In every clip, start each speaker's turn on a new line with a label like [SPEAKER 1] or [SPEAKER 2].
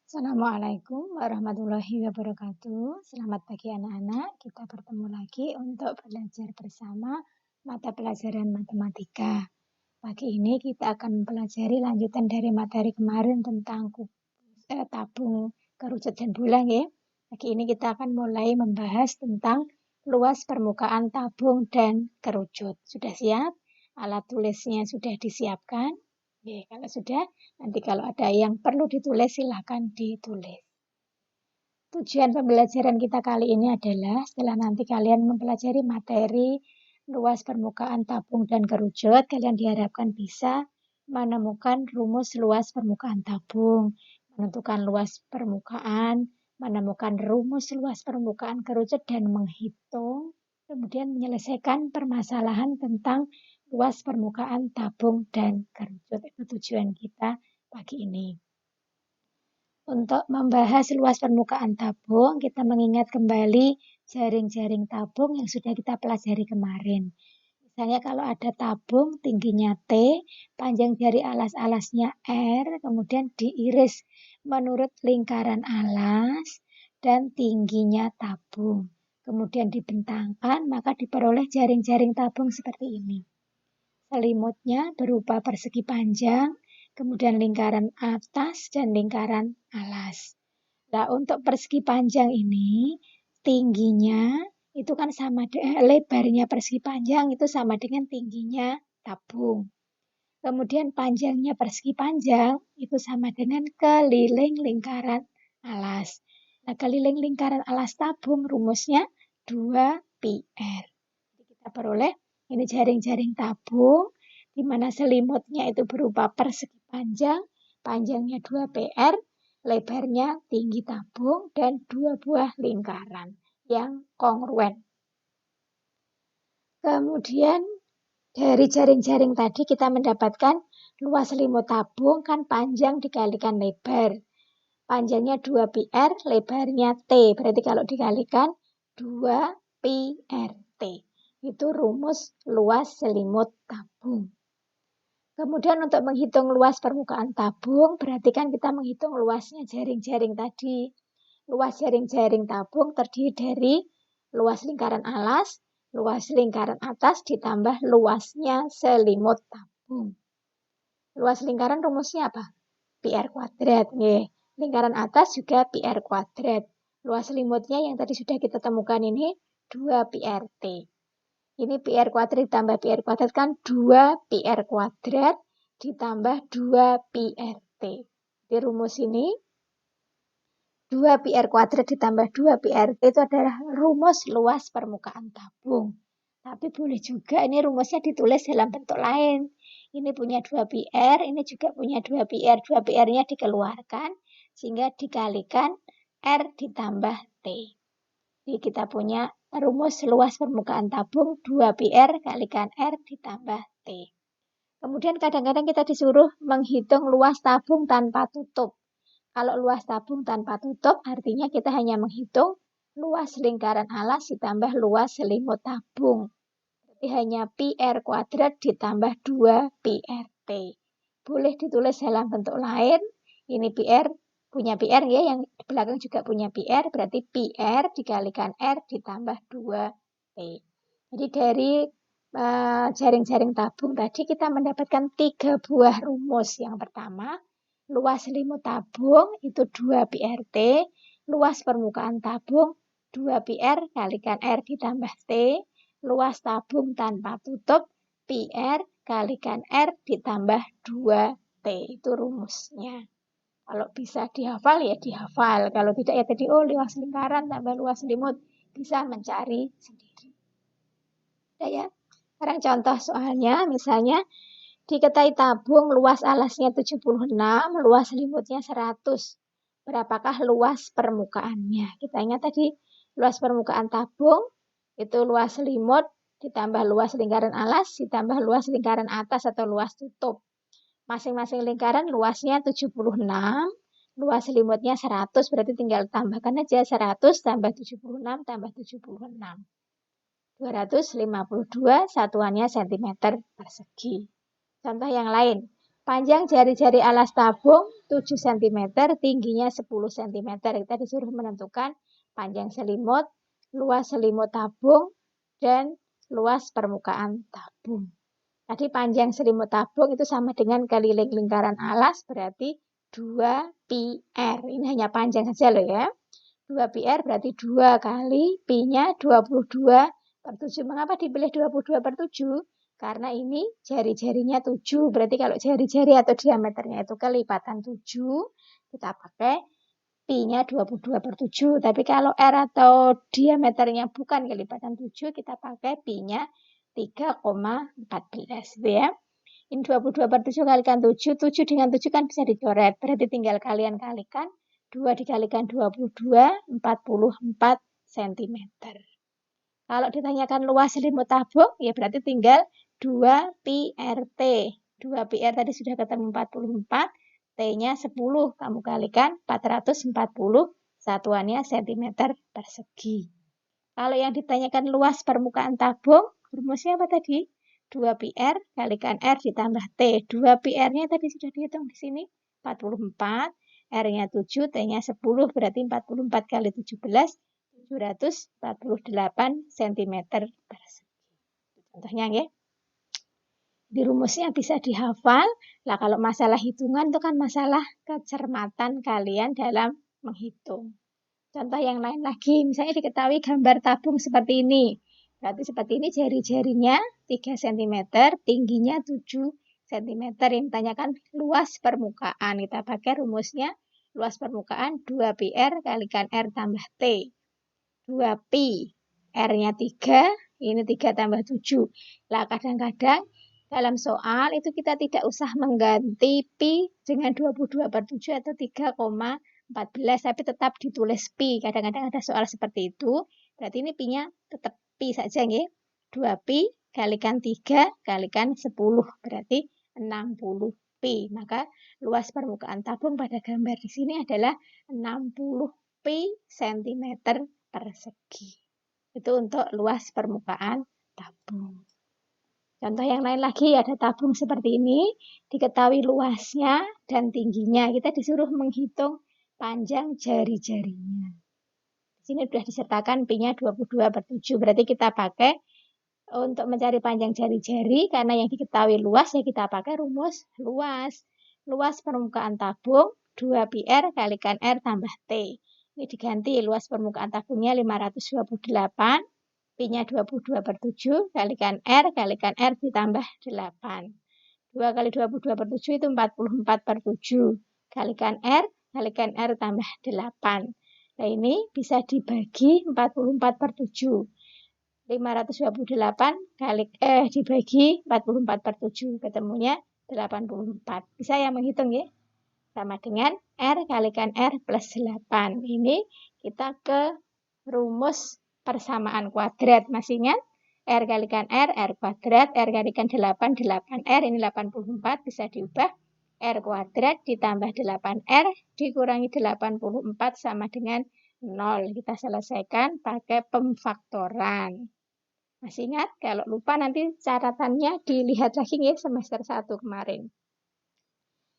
[SPEAKER 1] Assalamualaikum warahmatullahi wabarakatuh. Selamat pagi anak-anak. Kita bertemu lagi untuk belajar bersama mata pelajaran matematika. Pagi ini kita akan mempelajari lanjutan dari materi kemarin tentang tabung, kerucut, dan bulan ya. Pagi ini kita akan mulai membahas tentang luas permukaan tabung dan kerucut. Sudah siap? Alat tulisnya sudah disiapkan? Oke, kalau sudah, nanti kalau ada yang perlu ditulis, silakan ditulis. Tujuan pembelajaran kita kali ini adalah setelah nanti kalian mempelajari materi luas permukaan tabung dan kerucut, kalian diharapkan bisa menemukan rumus luas permukaan tabung, menentukan luas permukaan, menemukan rumus luas permukaan kerucut, dan menghitung, kemudian menyelesaikan permasalahan tentang luas permukaan tabung dan kerucut. Itu tujuan kita pagi ini. Untuk membahas luas permukaan tabung, kita mengingat kembali jaring-jaring tabung yang sudah kita pelajari kemarin. Misalnya kalau ada tabung tingginya T, panjang jari alas-alasnya R, kemudian diiris menurut lingkaran alas dan tingginya tabung. Kemudian dibentangkan, maka diperoleh jaring-jaring tabung seperti ini. Selimutnya berupa persegi panjang, kemudian lingkaran atas dan lingkaran alas. Nah, untuk persegi panjang ini, tingginya itu kan sama lebarnya persegi panjang itu sama dengan tingginya tabung. Kemudian panjangnya persegi panjang itu sama dengan keliling lingkaran alas. Nah, keliling lingkaran alas tabung rumusnya 2πr. Kita peroleh ini jaring-jaring tabung, di mana selimutnya itu berupa persegi panjang, panjangnya 2πr, lebarnya tinggi tabung, dan 2 buah lingkaran yang kongruen. Kemudian dari jaring-jaring tadi kita mendapatkan luas selimut tabung kan panjang dikalikan lebar. Panjangnya 2πr, lebarnya T. Berarti kalau dikalikan 2πrt. Itu rumus luas selimut tabung. Kemudian untuk menghitung luas permukaan tabung, berarti kan kita menghitung luasnya jaring-jaring tadi. Luas jaring-jaring tabung terdiri dari luas lingkaran alas, luas lingkaran atas ditambah luasnya selimut tabung. Luas lingkaran rumusnya apa? PR kuadrat. Lingkaran atas juga PR kuadrat. Luas selimutnya yang tadi sudah kita temukan ini 2πrt. Ini PR kuadrat ditambah PR kuadrat kan 2PR kuadrat ditambah 2πrt. Di rumus ini 2PR kuadrat ditambah 2πrt itu adalah rumus luas permukaan tabung. Tapi boleh juga ini rumusnya ditulis dalam bentuk lain. Ini punya 2πr, ini juga punya 2πr. 2πr-nya dikeluarkan sehingga dikalikan R ditambah T. Jadi kita punya rumus luas permukaan tabung 2πr kalikan R ditambah T. Kemudian kadang-kadang kita disuruh menghitung luas tabung tanpa tutup. Kalau luas tabung tanpa tutup artinya kita hanya menghitung luas lingkaran alas ditambah luas selimut tabung. Berarti hanya PR kuadrat ditambah 2πrt. Boleh ditulis dalam bentuk lain. Ini PR, punya PR ya, yang di belakang juga punya PR, berarti PR dikalikan R ditambah 2P. Jadi dari jaring-jaring tabung tadi kita mendapatkan 3 buah rumus. Yang pertama, luas selimut tabung itu 2πrt, luas permukaan tabung 2πr kalikan R ditambah T, luas tabung tanpa tutup PR kalikan R ditambah 2T. Itu rumusnya. Kalau bisa dihafal ya dihafal. Kalau tidak ya tadi luas lingkaran tambah luas selimut. Bisa mencari sendiri. Udah ya. Sekarang contoh soalnya misalnya diketahui tabung luas alasnya 76, luas selimutnya 100. Berapakah luas permukaannya? Kita ingat tadi luas permukaan tabung itu luas selimut ditambah luas lingkaran alas ditambah luas lingkaran atas atau luas tutup. Masing-masing lingkaran luasnya 76, luas selimutnya 100, berarti tinggal tambahkan aja 100 tambah 76 tambah 76. 252 satuannya cm persegi. Contoh yang lain, Panjang jari-jari alas tabung 7 cm, tingginya 10 cm. Kita disuruh menentukan panjang selimut, luas selimut tabung, dan luas permukaan tabung. Tadi panjang selimut tabung itu sama dengan keliling lingkaran alas, berarti 2 pi r. Ini hanya panjang saja loh ya. 2 pi r berarti 2 kali pi-nya 22/7. Mengapa dipilih 22/7? Karena ini jari-jarinya 7. Berarti kalau jari-jari atau diameternya itu kelipatan 7, kita pakai pi-nya 22/7. Tapi kalau R atau diameternya bukan kelipatan 7, kita pakai pi-nya 3,14. Gitu ya. Ini 22/7 kalikan 7. 7 dengan 7 kan bisa dicoret. Berarti tinggal kalian kalikan. 2 dikalikan 22, 44 cm. Kalau ditanyakan luas selimut tabung, ya berarti tinggal 2 pi RT. 2 pi R tadi sudah ketemu 44, T-nya 10. Kamu kalikan 440, satuannya cm persegi. Kalau yang ditanyakan luas permukaan tabung, rumusnya apa tadi? 2 pi R kalikan R ditambah T. 2 pi R-nya tadi sudah dihitung di sini, 44. R-nya 7, T-nya 10, berarti 44 kali 17, 748 cm persegi. Contohnya ya. Di rumusnya bisa dihafal. Lah kalau masalah hitungan itu kan masalah kecermatan kalian dalam menghitung. Contoh yang lain lagi, misalnya diketahui gambar tabung seperti ini. Berarti seperti ini jari-jarinya 3 cm, tingginya 7 cm. Yang ditanyakan luas permukaan. Kita pakai rumusnya luas permukaan 2 pi R kalikan R tambah T. 2 pi, R-nya 3, ini 3 tambah 7. Lah kadang-kadang dalam soal itu kita tidak usah mengganti pi dengan 22/7 atau 3,14, tapi tetap ditulis pi. Kadang-kadang ada soal seperti itu. Berarti ini pi-nya tetap pi saja nggih. 2 pi kalikan 3 kalikan 10, berarti 60 pi. Maka luas permukaan tabung pada gambar di sini adalah 60 pi cm persegi. Itu untuk luas permukaan tabung. Contoh yang lain lagi, ada tabung seperti ini, diketahui luasnya dan tingginya. Kita disuruh menghitung panjang jari-jarinya. Di sini sudah disertakan pi-nya 22/7, berarti kita pakai untuk mencari panjang jari-jari, karena yang diketahui luas, ya kita pakai rumus luas. Luas permukaan tabung 2 pi R kalikan R tambah T. Ini diganti, luas permukaan tabungnya 528, pi-nya 22/7, kalikan R ditambah 8. 2 kali 22/7 itu 44/7. Kalikan R tambah 8. Nah ini bisa dibagi 44/7. 528 dibagi 44/7. Ketemunya 84. Bisa ya menghitung ya? Sama dengan R kalikan R plus 8. Ini kita ke rumus persamaan kuadrat. Masih ingat? R kalikan R kuadrat, R kalikan 8, 8R, ini 84, bisa diubah. R kuadrat ditambah 8R dikurangi 84 sama dengan 0. Kita selesaikan pakai pemfaktoran. Masih ingat? Kalau lupa nanti catatannya dilihat lagi ya semester 1 kemarin.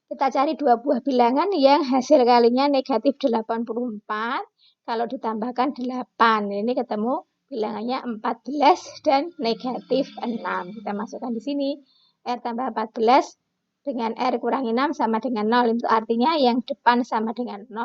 [SPEAKER 1] Kita cari dua buah bilangan yang hasil kalinya negatif 84. Kalau ditambahkan 8, ini ketemu bilangannya 14 dan negatif 6. Kita masukkan di sini. R tambah 14 dengan R kurangi 6 sama dengan 0. Itu artinya yang depan sama dengan 0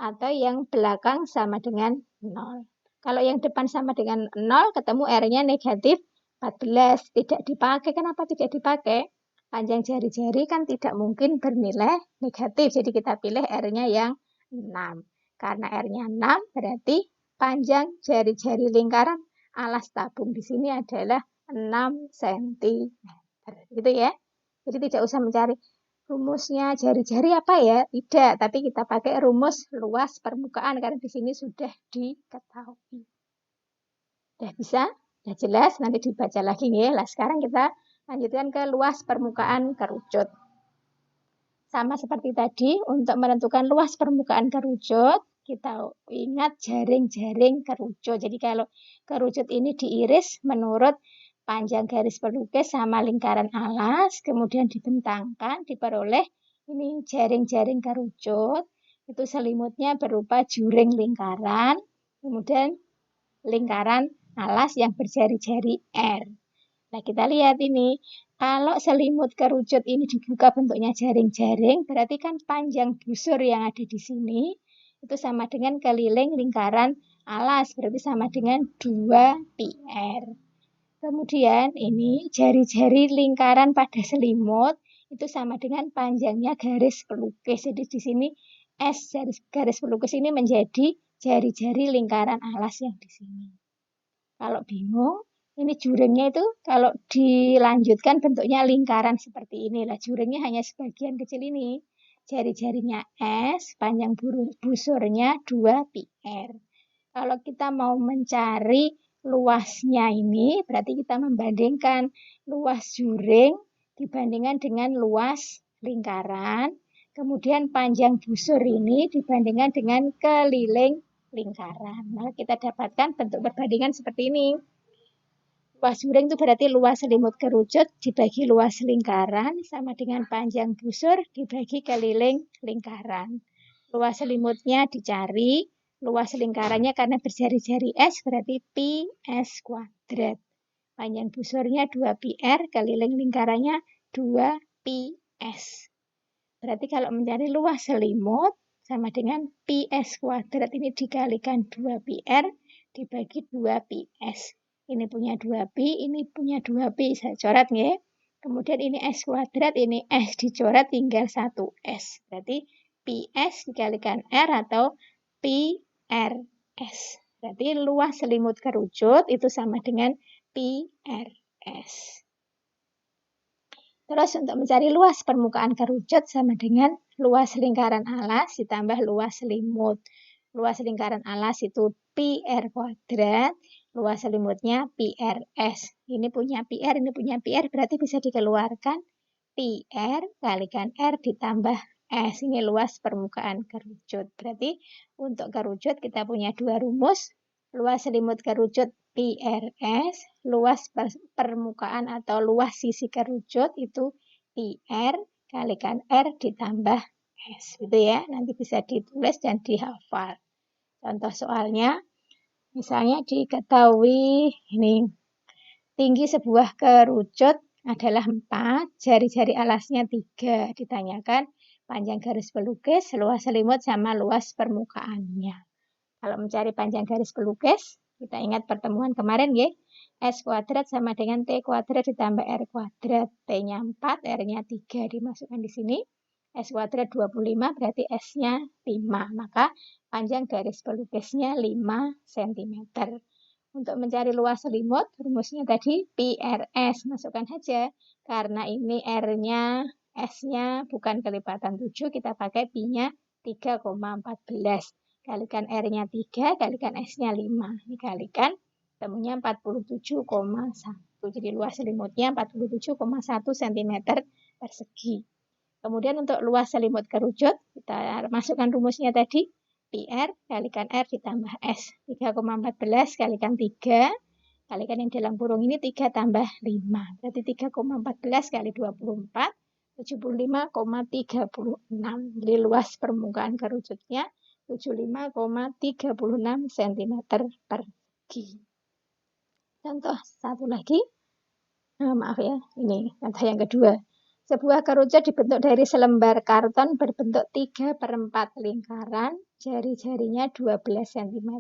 [SPEAKER 1] atau yang belakang sama dengan 0. Kalau yang depan sama dengan 0, ketemu R-nya negatif 14. Tidak dipakai. Kenapa tidak dipakai? Panjang jari-jari kan tidak mungkin bernilai negatif. Jadi kita pilih R-nya yang 6. Karena R-nya 6 berarti panjang jari-jari lingkaran alas tabung di sini adalah 6 cm. Gitu ya. Jadi tidak usah mencari rumusnya jari-jari apa ya. Tidak, tapi kita pakai rumus luas permukaan karena di sini sudah diketahui. Sudah bisa? Sudah jelas? Nanti dibaca lagi ya. Nah, sekarang kita lanjutkan ke luas permukaan kerucut. Sama seperti tadi, untuk menentukan luas permukaan kerucut, kita ingat jaring-jaring kerucut. Jadi kalau kerucut ini diiris menurut panjang garis pelukis sama lingkaran alas, kemudian dibentangkan, diperoleh ini jaring-jaring kerucut. Itu selimutnya berupa juring lingkaran, kemudian lingkaran alas yang berjari-jari R. Nah, kita lihat ini. Kalau selimut kerucut ini dibuka bentuknya jaring-jaring, berarti kan panjang busur yang ada di sini itu sama dengan keliling lingkaran alas, berarti sama dengan 2πr. Kemudian ini jari-jari lingkaran pada selimut itu sama dengan panjangnya garis pelukis. Jadi di sini S garis pelukis ini menjadi jari-jari lingkaran alas yang di sini. Kalau bingung, ini juringnya itu kalau dilanjutkan bentuknya lingkaran seperti ini. Lah juringnya hanya sebagian kecil ini. Jari-jarinya S, panjang busurnya 2πr. Kalau kita mau mencari luasnya ini, berarti kita membandingkan luas juring dibandingkan dengan luas lingkaran. Kemudian panjang busur ini dibandingkan dengan keliling lingkaran. Nah, kita dapatkan bentuk perbandingan seperti ini. Luas juring itu berarti luas selimut kerucut dibagi luas lingkaran sama dengan panjang busur dibagi keliling lingkaran. Luas selimutnya dicari, luas lingkarannya karena berjari-jari S berarti pi S kuadrat. Panjang busurnya 2πr, keliling lingkarannya 2πs. Berarti kalau mencari luas selimut sama dengan pi S kuadrat ini dikalikan 2πr dibagi 2πs. Ini punya 2pi, ini punya 2pi. Saya coret ya. Kemudian ini S kuadrat, ini S dicoret tinggal 1S. Berarti ps dikalikan R atau PRS. Berarti luas selimut kerucut itu sama dengan PRS. Terus untuk mencari luas permukaan kerucut sama dengan luas lingkaran alas ditambah luas selimut. Luas lingkaran alas itu PR kuadrat, luas selimutnya PRS. Ini punya PR, ini punya PR, berarti bisa dikeluarkan PR kalikan R ditambah S. Ini luas permukaan kerucut. Berarti untuk kerucut kita punya dua rumus. Luas selimut kerucut PRS, luas permukaan atau luas sisi kerucut itu PR kalikan R ditambah S. Gitu ya, nanti bisa ditulis dan dihafal. Contoh soalnya, misalnya diketahui ini tinggi sebuah kerucut adalah 4, jari-jari alasnya 3. Ditanyakan panjang garis pelukis, luas selimut, sama luas permukaannya. Kalau mencari panjang garis pelukis, kita ingat pertemuan kemarin ya. S kuadrat sama dengan T kuadrat ditambah R kuadrat. T-nya 4, R-nya 3 dimasukkan di sini. S kuadrat 25 berarti S-nya 5. Maka panjang garis pelukisnya 5 cm. Untuk mencari luas selimut, rumusnya tadi PRS. Masukkan saja. Karena ini R-nya, S-nya bukan kelipatan 7, kita pakai Pi-nya 3,14. Kalikan R-nya 3, kalikan S-nya 5. Dikalikan, temunya 47,1. Jadi luas selimutnya 47,1 cm persegi. Kemudian untuk luas selimut kerucut, kita masukkan rumusnya tadi. PR kalikan R ditambah S. 3,14 kalikan 3. Kalikan yang dalam kurung ini 3 tambah 5. Berarti 3,14 kali 24. 75,36. Jadi luas permukaan kerucutnya 75,36 cm persegi. Contoh satu lagi. Maaf ya, ini contoh yang kedua. Sebuah kerucut dibentuk dari selembar karton berbentuk 3/4 lingkaran, jari-jarinya 12 cm.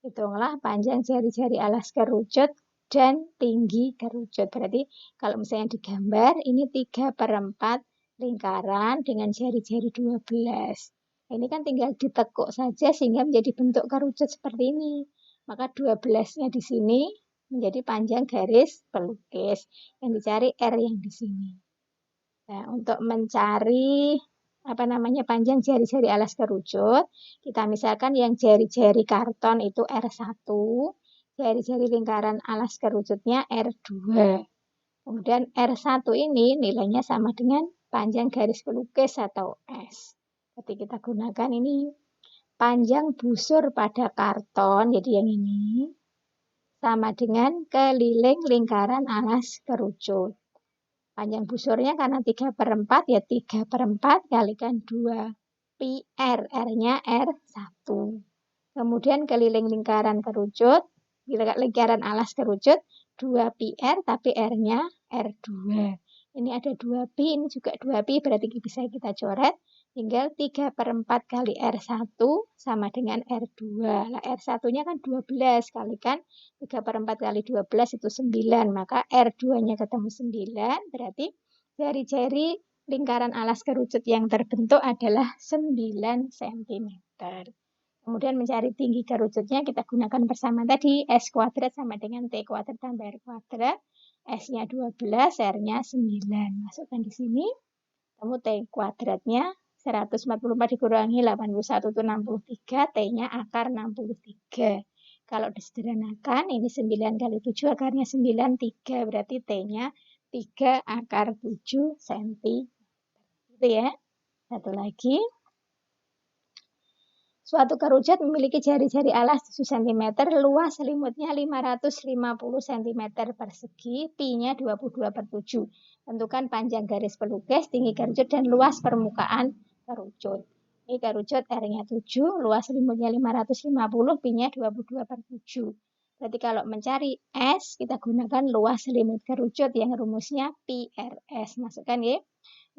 [SPEAKER 1] Hitunglah panjang jari-jari alas kerucut dan tinggi kerucut. Berarti kalau misalnya digambar, ini 3/4 lingkaran dengan jari-jari 12. Ini kan tinggal ditekuk saja sehingga menjadi bentuk kerucut seperti ini. Maka 12-nya di sini menjadi panjang garis pelukis. Yang dicari R yang di sini. Nah, untuk mencari panjang jari-jari alas kerucut, kita misalkan yang jari-jari karton itu R1, jari-jari lingkaran alas kerucutnya R2. Kemudian R1 ini nilainya sama dengan panjang garis pelukis atau S. Jadi kita gunakan ini panjang busur pada karton, jadi yang ini sama dengan keliling lingkaran alas kerucut. Panjang busurnya karena 3/4 ya 3/4 kalikan 2 pi R. R-nya R1. Kemudian keliling lingkaran kerucut, lingkaran alas kerucut 2 pi R tapi R-nya R2. Ini ada 2 pi, ini juga 2 pi, berarti bisa kita coret. Tinggal 3/4 kali R1 sama dengan R2. Nah, R1-nya kan 12 kalikan 3/4 kali 12 itu 9. Maka R2-nya ketemu 9, berarti jari-jari lingkaran alas kerucut yang terbentuk adalah 9 cm. Kemudian mencari tinggi kerucutnya kita gunakan persamaan tadi. S kuadrat sama dengan T kuadrat tambah R kuadrat. S-nya 12, R-nya 9. Masukkan di sini. Kamu T kuadratnya 144 dikurangi 81 itu 63. T-nya akar 63. Kalau disederhanakan, ini 9 kali 7 akarnya 9, 3. Berarti T-nya 3 akar 7 cm. Itu ya. Satu lagi. Suatu kerucut memiliki jari-jari alas 7 cm, luas selimutnya 550 cm persegi, pi-nya 22/7. Tentukan panjang garis pelukis, tinggi kerucut, dan luas permukaan kerucut. Ini kerucut R-nya 7, luas selimutnya 550, pi-nya 22/7. Berarti kalau mencari S, kita gunakan luas selimut kerucut yang rumusnya pi RS. Masukkan ya.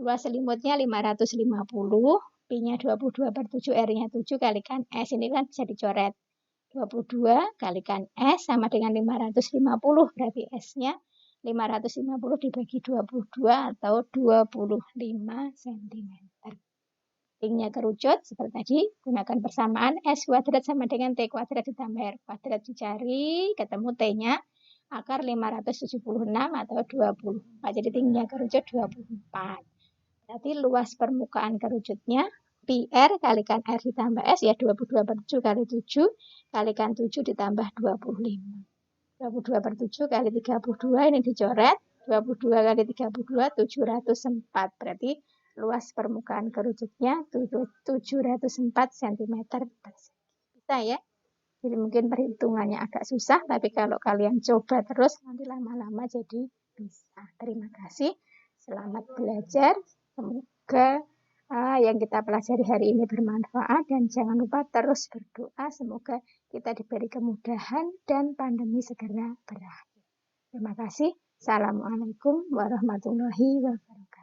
[SPEAKER 1] Luas selimutnya 550, pi-nya 22/7, R-nya 7 kalikan S. Ini kan bisa dicoret. 22 kalikan S sama dengan 550, berarti S-nya 550 dibagi 22 atau 25 cm. Tingginya kerucut seperti tadi, gunakan persamaan S kuadrat sama dengan T kuadrat ditambah R kuadrat. Dicari, ketemu T-nya akar 576 atau 24. Jadi tingginya kerucut 24. Berarti luas permukaan kerucutnya pi R kalikan R ditambah S ya 22/7 kali 7 kalikan 7 ditambah 25. 22/7 kali 32 ini dicoret. 22 kali 32 704. Berarti luas permukaan kerucutnya 704 cm persegi. Bisa ya? Jadi mungkin perhitungannya agak susah, tapi kalau kalian coba terus nanti lama-lama jadi bisa. Terima kasih. Selamat belajar. Semoga yang kita pelajari hari ini bermanfaat dan jangan lupa terus berdoa semoga kita diberi kemudahan dan pandemi segera berakhir. Terima kasih. Assalamualaikum warahmatullahi wabarakatuh.